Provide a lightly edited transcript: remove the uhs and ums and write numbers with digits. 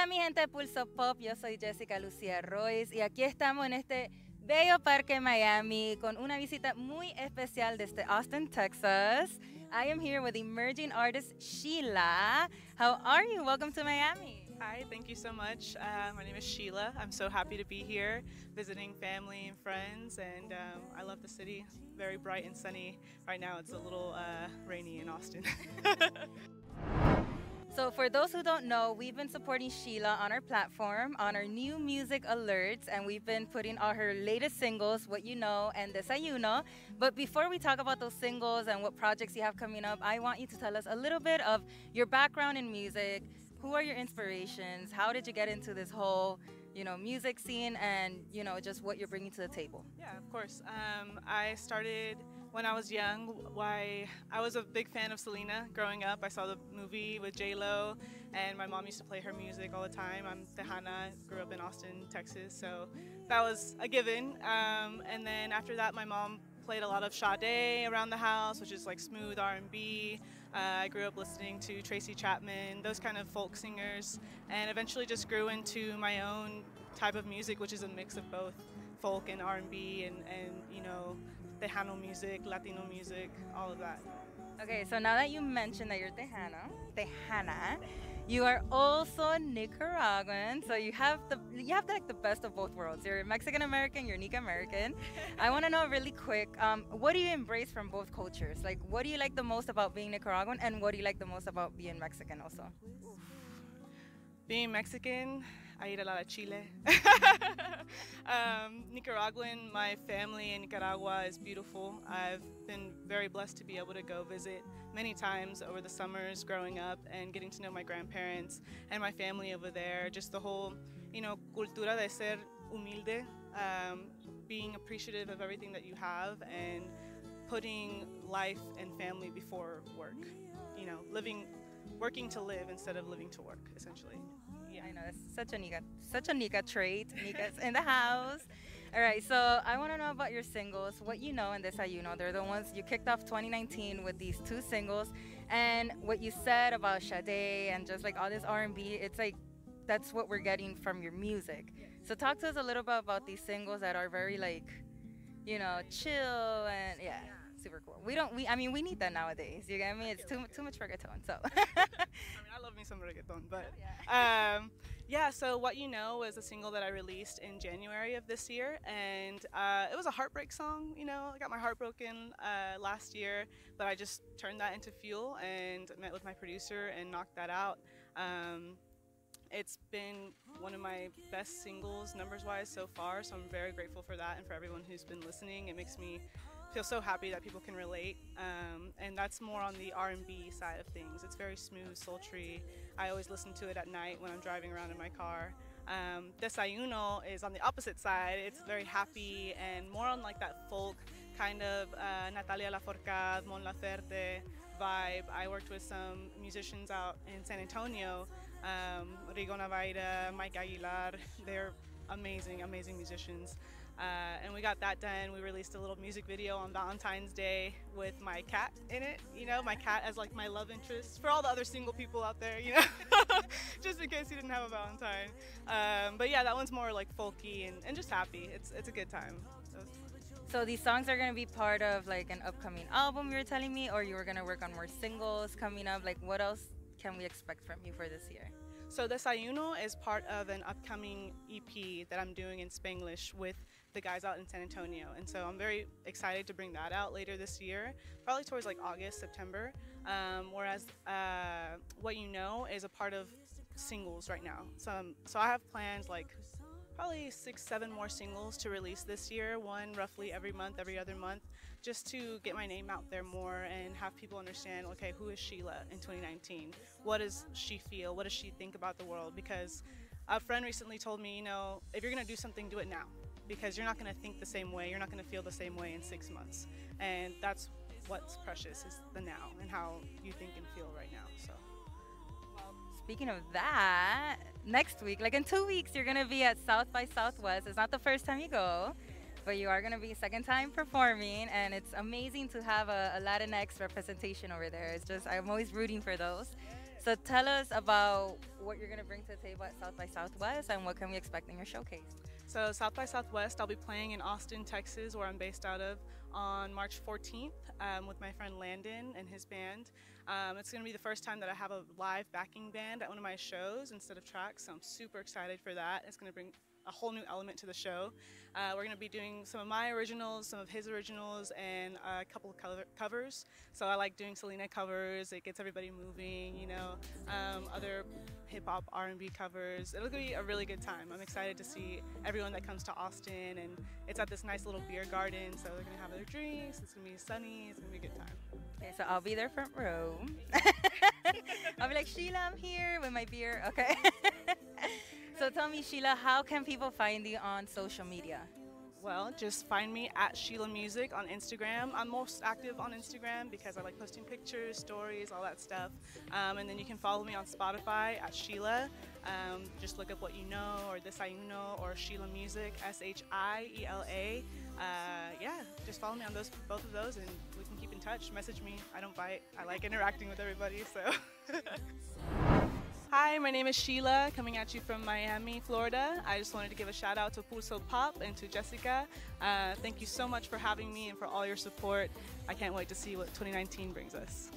Hola mi gente de Pulso Pop, yo soy Jessica Lucía Roiz y aquí estamos en este bello parque Miami con una visita muy especial desde Austin, Texas. I am here with emerging artist Shiela. How are you? Welcome to Miami. Hi, thank you so much. My name is Sheila. I'm so happy to be here visiting family and friends, and I love the city. Very bright and sunny. Right now it's a little rainy in Austin. So for those who don't know, we've been supporting Sheila on our platform, on our new music alerts, and we've been putting all her latest singles, What You Know and Desayuno. But before we talk about those singles and what projects you have coming up, I want you to tell us a little bit of your background in music. Who are your inspirations? How did you get into this whole, music scene and, just what you're bringing to the table? Yeah, of course. I started when I was young. Why I was a big fan of Selena growing up. I saw the movie with J-Lo, and my mom used to play her music all the time. I'm Tejana, grew up in Austin, Texas, so that was a given. And then after that, my mom played a lot of Sade around the house, which is like smooth R&B. I grew up listening to Tracy Chapman, those kind of folk singers, and eventually just grew into my own type of music, which is a mix of both folk and R&B and Tejano music, Latino music, all of that. Okay, so now that you mentioned that you're Tejana, you are also Nicaraguan, so you have like the best of both worlds. You're Mexican American, you're Nica American. I want to know really quick, what do you embrace from both cultures? Like, what do you like the most about being Nicaraguan, and what do you like the most about being Mexican also? Being Mexican, I eat a lot of chile. Nicaraguan, my family in Nicaragua is beautiful. I've been very blessed to be able to go visit many times over the summers growing up and getting to know my grandparents and my family over there. Just the whole, cultura de ser humilde, being appreciative of everything that you have and putting life and family before work. Working to live instead of living to work, essentially. Yeah, I know that's such a Nica trait. Nica's in the house. All right, so I want to know about your singles, What You Know and Desayuno. They're the ones you kicked off 2019 with these two singles, and what you said about Sade and just like all this R&B, it's like that's what we're getting from your music. So talk to us a little bit about these singles that are very like, chill and yeah. Super cool. We need that nowadays. You get me? It's too much reggaeton. So. I love me some reggaeton, but So What You Know is a single that I released in January of this year, and it was a heartbreak song. I got my heart broken last year, but I just turned that into fuel and met with my producer and knocked that out. It's been one of my best singles numbers-wise so far, so I'm very grateful for that and for everyone who's been listening. It makes me feel so happy that people can relate, and that's more on the R&B side of things. It's very smooth, sultry. I always listen to it at night when I'm driving around in my car. Desayuno is on the opposite side. It's very happy and more on like that folk kind of Natalia Lafourcade, Mon Laferte vibe. I worked with some musicians out in San Antonio, Rigo Navaira, Mike Aguilar. They're amazing, amazing musicians. And we got that done. We released a little music video on Valentine's Day with my cat in it. My cat as like my love interest for all the other single people out there, just in case you didn't have a Valentine. But yeah, that one's more like folky and just happy. It's a good time. So these songs are gonna be part of like an upcoming album, you were telling me, or you were gonna work on more singles coming up. Like, what else can we expect from you for this year? So Desayuno is part of an upcoming EP that I'm doing in Spanglish with the guys out in San Antonio, and so I'm very excited to bring that out later this year, probably towards like August, September. Whereas What You Know is a part of singles right now. So I have plans like probably 6-7 more singles to release this year, one roughly every month, every other month, just to get my name out there more and have people understand, okay, who is Sheila in 2019? What does she feel? What does she think about the world? Because a friend recently told me, if you're gonna do something, do it now, because you're not gonna think the same way, you're not gonna feel the same way in 6 months. And that's what's precious, is the now and how you think and feel right now. So. Speaking of that, next week, like in 2 weeks, you're gonna be at South by Southwest. It's not the first time you go. but you are going to be second time performing, and it's amazing to have a Latinx representation over there. It's just, I'm always rooting for those. So tell us about what you're going to bring to the table at South by Southwest and what can we expect in your showcase. So South by Southwest, I'll be playing in Austin, Texas, where I'm based out of, on March 14th with my friend Landon and his band. It's going to be the first time that I have a live backing band at one of my shows instead of tracks, so I'm super excited for that. It's going to bring a whole new element to the show. We're going to be doing some of my originals, some of his originals, and a couple of covers. So I like doing Selena covers. It gets everybody moving, you know, other hip-hop, R&B covers. It'll be a really good time. I'm excited to see everyone that comes to Austin, and it's at this nice little beer garden, so they're going to have their drinks. It's going to be sunny. It's going to be a good time. Okay, so I'll be there front row. I'll be like, Sheila, I'm here with my beer. Okay. So tell me, Sheila, how can people find you on social media? Well, just find me at Sheila Music on Instagram. I'm most active on Instagram because I like posting pictures, stories, all that stuff. And then you can follow me on Spotify at Sheila. Just look up What You Know or This I You Know or Sheila Music, SHIELA. Yeah, just follow me on both of those and we can keep in touch. Message me. I don't bite. I like interacting with everybody, so. Hi, my name is Sheila, coming at you from Miami, Florida. I just wanted to give a shout out to PulsoPOP and to Jessica. Thank you so much for having me and for all your support. I can't wait to see what 2019 brings us.